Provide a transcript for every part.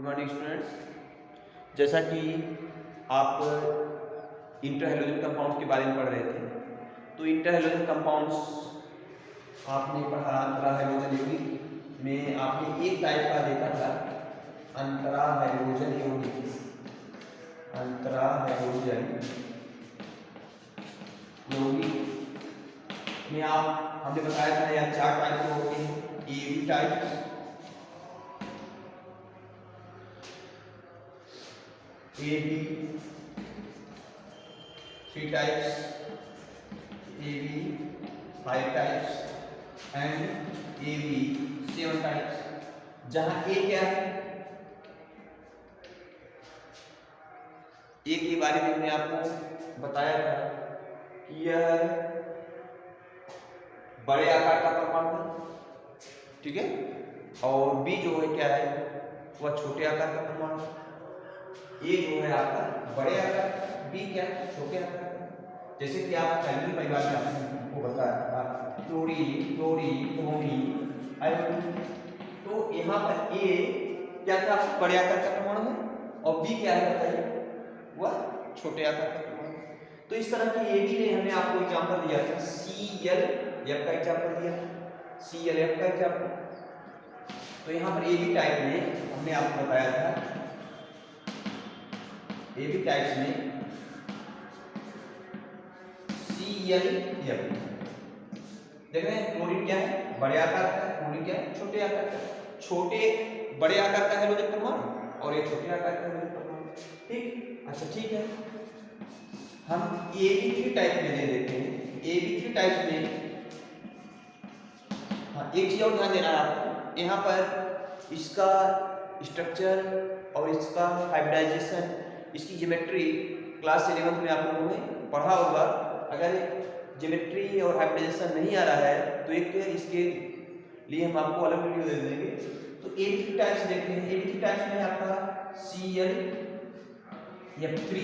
Morning students. जैसा कि आप इंटर हैलोजन कंपाउंड्स के बारे में पढ़ रहे थे, तो इंटर हैलोजन कंपाउंड्स आपने पढ़ा अंतरा हैलोजन यौगिक में आपने एक टाइप का देखा था, अंतरा हैलोजन यौगिक। अंतरा हैलोजन यौगिक में आप हमने बताया था या चार टाइप के होते हैं, AB type, AB 3 types, AB 5 types and AB 7 types। जहां A क्या है, A के बारे में हमने आपको बताया था कि यह बड़े आकार का परमाणु है, ठीक है, और B जो है क्या है, वह छोटे आकार का परमाणु है। A जो है आपका बड़े आकार, B क्या है, छोटे आकार। जैसे कि आप पहली परिवार में आपको बताया था क्लोरीन, क्लोरीन, ब्रोमीन, आयोडीन। तो यहाँ पर A क्या था, बड़े आकार का परमाणु है और B क्या है बताइए, वह छोटे आकार का परमाणु। तो इस तरह की AB में हमने आपको एग्जांपल दिया था, ClF का एग्जांपल दिया था, ClF का एग्जांपल। तो यहाँ पर AB टाइप में हमने आपको बताया था, AB टाइप्स में ClF। देख रहे हैं क्लोरीन क्या है, बड़े आकार का है, क्लोरीन क्या है, छोटे आकार का। छोटे बड़े आकार का हैलोजन परमाणु और एक छोटे आकार का हैलोजन परमाणु, ठीक। अच्छा ठीक है, हम AB3 टाइप में दे देते हैं। AB3 टाइप में हाँ, एक चीज और ध्यान देना है आपको, यहाँ पर इसका स्ट्रक्चर और इसका हाइब्रिडाइजेशन, इसकी ज्योमेट्री क्लास 11 में आप लोगों ने पढ़ा होगा। अगर ज्योमेट्री और हाइब्रिडाइजेशन नहीं आ रहा है तो एक इसके लिए हम आपको अलग वीडियो दे देंगे। तो AB3 टाइप्स देखते हैं। AB3 टाइप्स में आपका ClF3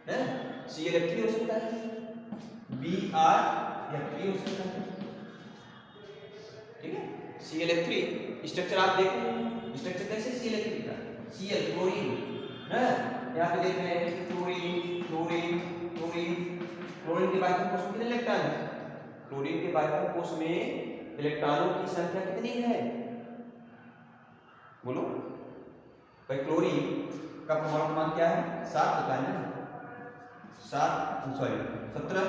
है, ClF3 हो सकता है, BrF3 हो सकता है, ठीक है। ClF3 स्ट्रक्चर आप देखें, स्ट्रक्चर कैसे ClF3 का, Cl क्लोरीन है, यहाँ पे देख रहे हैं क्लोरीन, क्लोरीन, क्लोरीन। क्लोरीन के बाइटम कोष में कितने इलेक्ट्रॉन है, क्लोरीन के बाइटम कोष में इलेक्ट्रॉनों की संख्या कितनी है, बोलो भाई। क्लोरीन का परमाणु क्रमांक क्या है, 7 होता है ना, 17,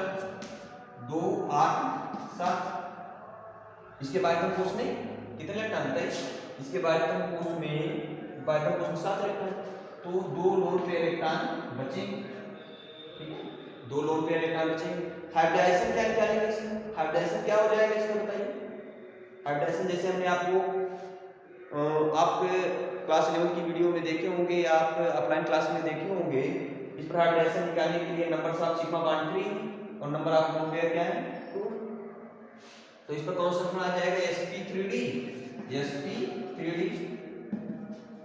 2, 8, 7। इसके बाइटम कोष में कितने इलेक्ट्रॉन बताइए, इसके बाइटम कोष में 7 इलेक्ट्रॉन, तो 2 लोन पेयर इलेक्ट्रॉन बचेंगे, ठीक है, 2 लोन पेयर इलेक्ट्रॉन बचेंगे। हाइब्रिडाइजेशन क्या करेंगे इसमें, हाइब्रिडाइजेशन क्या हो जाएगा इसमें बताइए। हाइब्रिडाइजेशन जैसे हमने आपको आप क्लास 11 की वीडियो में देखे होंगे या आप ऑफलाइन क्लास में देखे होंगे। इस पर हाइब्रिडाइजेशन निकालने के लिए नंबर ऑफ सिग्मा बॉन्ड 3 और नंबर ऑफ लोन पेयर क्या है 2। तो इस पर कौन सा फॉर्मूला आ जाएगा, sp3d, sp3d,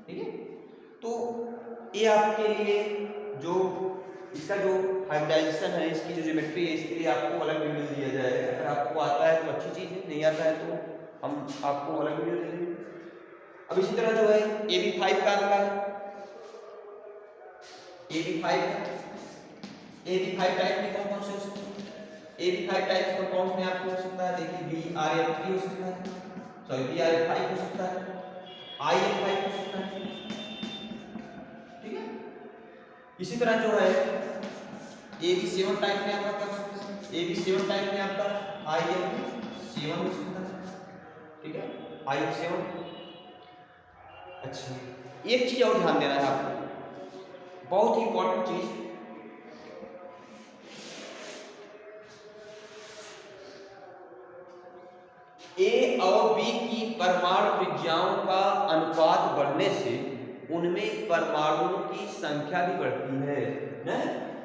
ठीक है। तो ये आपके लिए जो इसका जो हाइब्रिडाइजेशन है, इसकी जो ज्योमेट्री है, इसके लिए आपको अलग वीडियो दिया जाएगा। अगर आपको आता है तो अच्छी चीज है, नहीं आता है तो हम आपको अलग वीडियो दे देंगे। अब इसी तरह जो है AB5 का अगला है, AB5 टाइप में कौन से हो सकते हैं, AB5 टाइप कंपाउंड्स में आपको हो सकता है, देखिए BrF3 हो सकता है, सॉरी BrF5 हो सकता है, IF5 हो सकता है, ठीक है। इसी तरह जो है AB7 टाइप में आपका क्या हो सकता है, AB7 टाइप में आपका IF7 हो सकता है, ठीक है, IF7। अच्छा, एक चीज और ध्यान देना है आपको, बहुत ही इंपॉर्टेंट चीज, A और B की परमाणु त्रिज्याओं का अनुपात बढ़ने से उनमें परमाणुओं की संख्या भी बढ़ती है ना।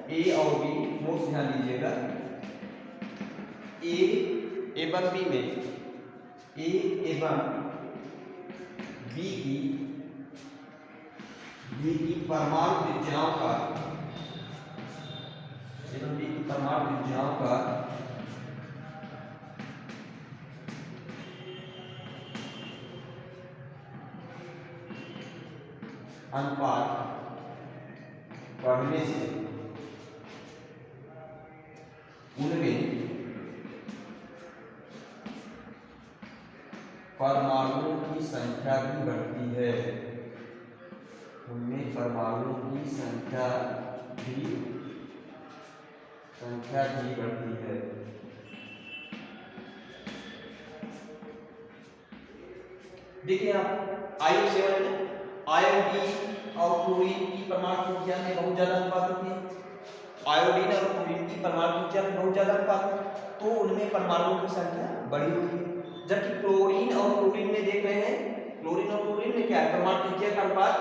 A और B नोट्स ध्यान दीजिएगा, A एवं B में, A एवं B की परमाणु त्रिज्याओं का, एवं B की परमाणु त्रिज्याओं का अनुपात बढ़ने से उनमें परमाणुओं की संख्या भी बढ़ती है, उनमें परमाणुओं की संख्या भी बढ़ती है। देखिए आप IO7 है ना, आयोडीन और क्लोरीन की परमाणु संख्या में बहुत ज्यादा अनुपात होती है। आयोडीन और क्लोरीन की परमाणु संख्या में बहुत ज्यादा अनुपात, तो उनमें परमाणुओं की संख्या बड़ी होती है। जबकि क्लोरीन और क्लोरीन में देख रहे हैं, क्लोरीन और क्लोरीन में क्या है, परमाणु संख्या का अनुपात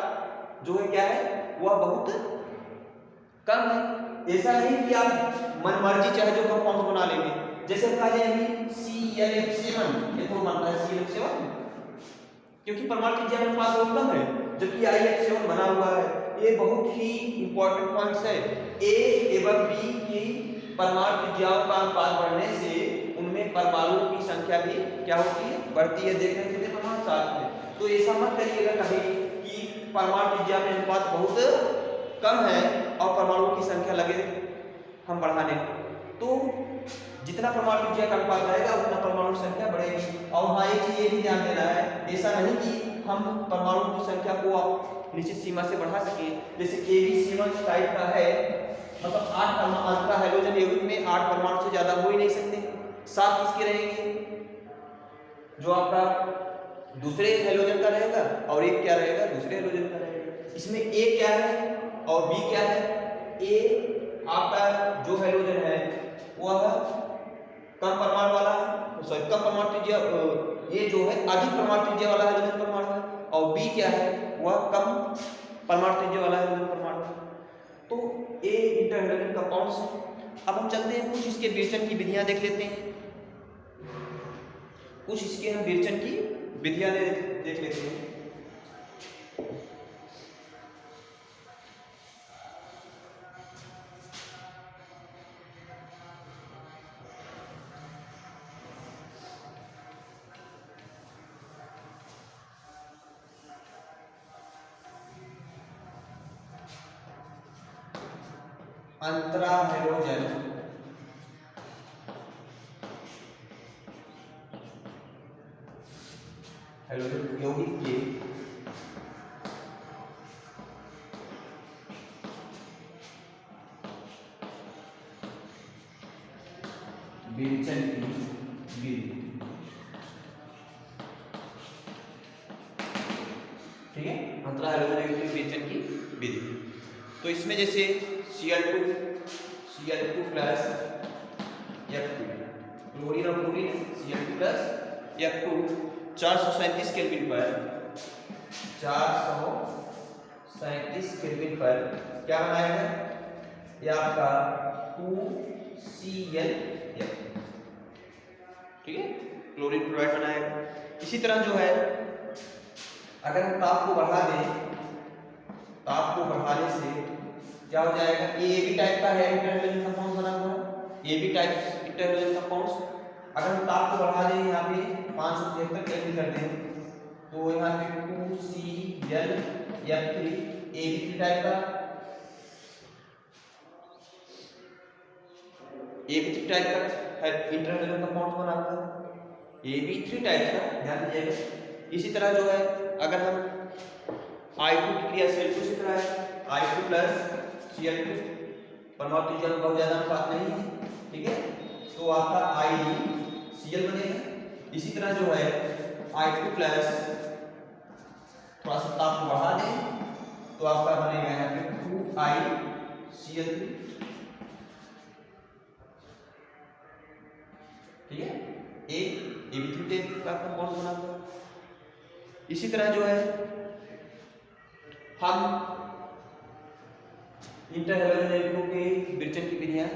जो है क्या है, वह बहुत कम है। ऐसा नहीं कि आप मनमर्जी चाहे जो कंपाउंड बना लेंगे, जैसे कहा जाए अभी ClF7, ये तो मानता है ClF7 क्योंकि परमाणु संख्या का अनुपात बहुत कम है, जबकि IH7 बना हुआ है। ये बहुत ही इंपॉर्टेंट पॉइंट्स है। A एवं B की परमाणु त्रिज्याओं का अनुपात बढ़ने से उनमें परमाणुओं की संख्या भी क्या होती है, बढ़ती है। देख रहे हैं कितने परमाणु साथ में, तो ऐसा मत करिएगा कभी कि परमाणु त्रिज्या में अनुपात बहुत कम है और परमाणुओं की संख्या लगे हम बढ़ाने। तो जितना परमाणु त्रिज्या का अनुपात रहेगा उतना परमाणु की संख्या बढ़ेगी। और हाँ एक चीज ये भी ध्यान देना है, ऐसा नहीं कि हम परमाणु की संख्या को निश्चित सीमा से बढ़ा सके। जैसे Ab7 टाइप का है, मतलब 8 अल्फा हाइड्रोजन यौगिक में 8 परमाणु से ज्यादा हो ही नहीं सकते। 7 किसके रहेंगे, जो आपका दूसरे हाइड्रोजन का रहेगा, और एक क्या रहेगा, दूसरे हाइड्रोजन का रहेगा। इसमें A क्या है और B क्या है। A आपका जो हाइड्रोजन है वह कम परमाणु वाला है, सॉरी कम परमाणु त्रिज्या, ये जो है अधिक परमाणु त्रिज्या वाला हाइड्रोजन परमाणु है, और B क्या है, वह कम परमाणु त्रिज्या वाला हाइड्रोजन परमाणु है। तो A इंटर हाइड्रोजन कंपाउंड्स है। अब हम चलते हैं कुछ इसके विरचन की विधियां देख लेते हैं, कुछ इसके हम विरचन की विधियां देख लेते हैं। अंतरा हाइड्रोजन यौगिक के विरचन की विधि, ठीक है, अंतरा हाइड्रोजन यौगिक के विरचन की विधि। तो इसमें जैसे Cl2 प्लस F2, क्लोरीन और chlorine Cl2 plus F2 437 kelvin पर, 437 केल्विन पर क्या बनाएगा, ये आपका 2ClF, ठीक है, क्लोरीन क्लोराइड बनाएगा। इसी तरह जो है अगर हम ताप को बढ़ा दें, ताप को बढ़ाने से क्या हो जाएगा, ये AB टाइप का है इंटरहाइड्रोजन कंपाउंड बना हुआ है, AB टाइप इंटरहाइड्रोजन कंपाउंड्स। अगर हम ताप को बढ़ा दें यहाँ पे 573 केल्विन कर दें, तो यहाँ पे 2ClF3 AB3 टाइप का, AB3 टाइप का इंटरहाइड्रोजन कंपाउंड बना हुआ है, AB3 टाइप का, ध्यान दीजिएगा। इसी तरह जो है अगर हम I2 की क्रिया Cl2 से तरह है, I2 प्लस Cl2 परमाणु त्रिज्या में बहुत ज्यादा अनुपात नहीं है, ठीक है, तो आपका ICl बनेगा। इसी तरह जो है I2 प्लस थोड़ा सा ताप को बढ़ा दें तो आपका बनेगा यहाँ पे 2ICl3, ठीक है, AB3 टाइप का कंपाउंड बना हुआ। इसी तरह जो है हम इंटरहाइड्रोजन यौगिकों के विरचन की विधियां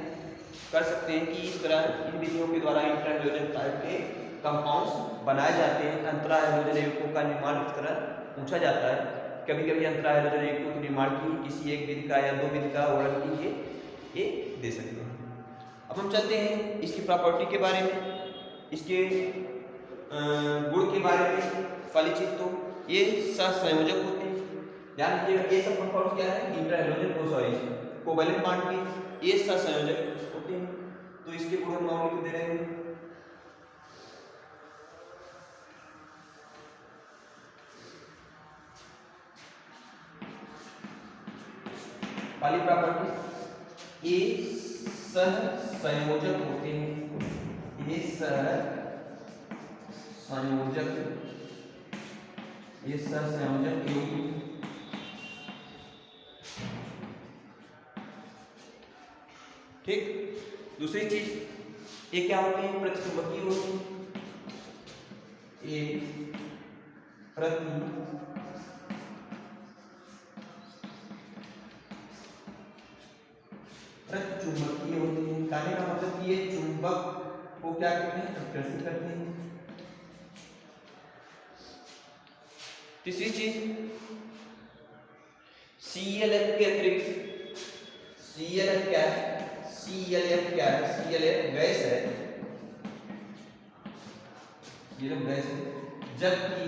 कर सकते हैं कि इस तरह इन विधियों के द्वारा इंटरहाइड्रोजन टाइप के कंपाउंड्स बनाए जाते हैं। अंतरा हाइड्रोजन यौगिकों का निर्माण इस तरह पूछा जाता है। कभी कभी अंतरा हाइड्रोजन यौगिकों के निर्माण की किसी एक विधि का या दो विधि का वर्णन कीजिए, ये दे सकते हैं। अब हम चलते हैं इसकी प्रॉपर्टी के बारे में, इसके गुण के बारे में। पहली चीज तो ये सहसंयोजक होते हैं, ध्यान दीजिएगा ये सब कंपाउंड्स क्या है, intra halogen sorry covalent bond के ये सहसंयोजक होते हैं। तो इसके गुण हम नाम लिख दे रहे हैं। पहली प्रॉपर्टी ये सहसंयोजक होते हैं, ये सहसंयोजक योगी। ठीक, दूसरी चीज ये क्या होते हैं, प्रतिचुंबकीय होते हैं। ये प्रतिचुंबकीय होते हैं। कहने का मतलब कि ये चुंबक को क्या करते हैं, आकर्षित करते हैं। तीसरी चीज ClF के अतिरिक्त ClF क्या है, ClF गैस है, ClF गैस है, जबकि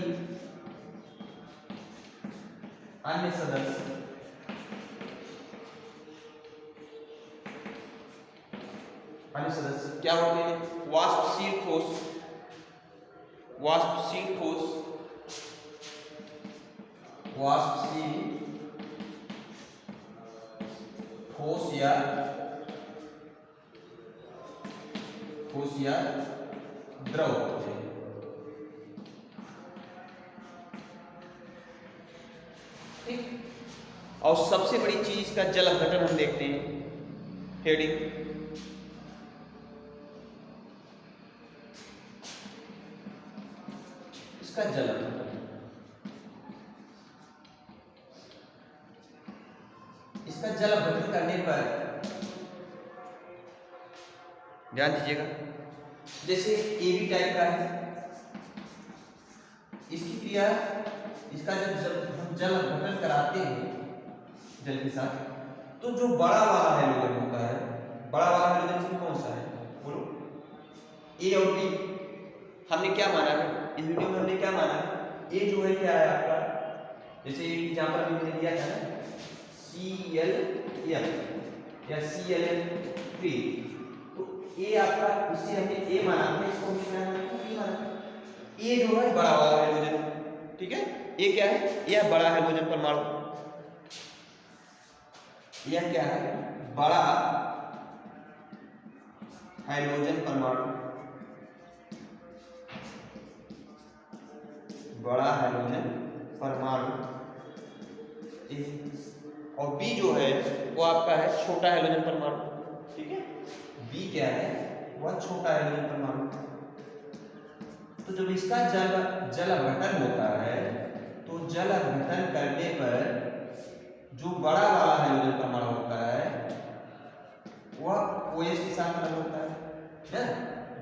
अन्य सदस्य क्या होते हैं, वाष्पशील ठोस या द्रव होते हैं। ठीक, और सबसे बड़ी चीज इसका जल अपघटन हम देखते हैं, हेडिंग इसका जल अपघटन। इसका जल अपघटन करने पर ध्यान दीजिएगा, जैसे AB टाइप का है, इसकी क्रिया, इसका जब हम जल अपघटन कराते हैं जल के साथ, तो जो बड़ा वाला हैलोजन होता है, बड़ा वाला हैलोजन इसमें कौन सा है, बोलो, A और B। हमने क्या माना है इस वीडियो में, हमने क्या माना है, A जो है क्या है आपका, जैसे एग्जांपल अभी मैंने दिया था ना, ClF या ClF3, तो A आपका, इससे हमने A माना था, इसको हमने क्या माना, B माना। A जो है बड़ा वाला हैलोजन, ठीक है, A क्या है, यह बड़ा हैलोजन परमाणु, यह क्या है, बड़ा हैलोजन परमाणु, बड़ा हैलोजन परमाणु। और B जो है वो आपका है छोटा हैलोजन परमाणु, ठीक है, B क्या है, वह छोटा हैलोजन परमाणु। तो जब इसका जल अपघटन होता है, तो जल अपघटन करने पर जो बड़ा वाला हाइड्रोजन परमाणु होता है वह OH के साथ अलग होता है ना।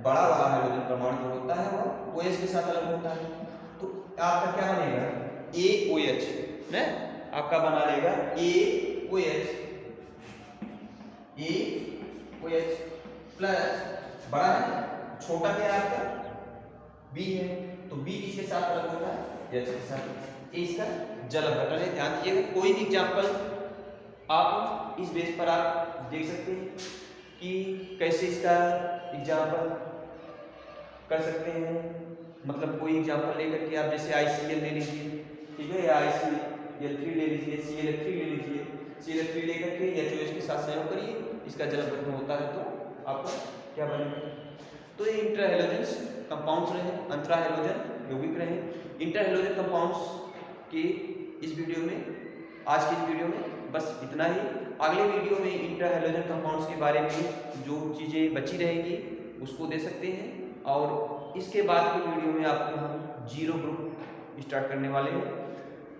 बड़ा वाला हाइड्रोजन परमाणु जो होता है वह OH के साथ अलग होता है। तो आपका क्या बनेगा AOH ना, आपका बना लेगा AOH प्लस बड़ा है, छोटा क्या है आपका B है, तो B किसके साथ अलग होता है H के साथ। इसका जल अपघटन है। ध्यान दीजिएगा, कोई भी एग्जाम्पल आप इस बेस पर आप देख सकते हैं कि कैसे इसका एग्जाम्पल कर सकते हैं। मतलब कोई एग्जाम्पल लेकर के आप जैसे ICL ले लीजिए, ठीक है, या ICl3 ले लीजिए, ClF3 ले लीजिए, ClF3 लेकर के HOH के साथ संयोग करिए, इसका जल अपघटन होता है तो आपका क्या बनेगा। तो ये इंटर हैलोजेंस कंपाउंड्स रहे, अंतरा हैलोजन यौगिक रहे। इंटर हैलोजन कंपाउंड्स की इस वीडियो में, आज की इस वीडियो में बस इतना ही। अगले वीडियो में इंटर हैलोजन कंपाउंड्स के बारे में जो चीज़ें बची रहेंगी उसको दे सकते हैं, और इसके बाद के वीडियो में आपको हम जीरो ग्रुप स्टार्ट करने वाले हैं।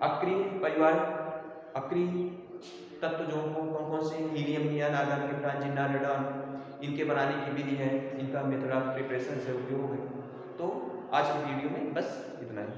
अक्रिय परिवार, अक्रिय तत्व जो कौन कौन से, helium, neon, argon, krypton, xenon, radon, इनके बनाने की विधि है, इनका मेथड ऑफ प्रिपरेशन से उपयोग है। तो आज की वीडियो में बस इतना ही।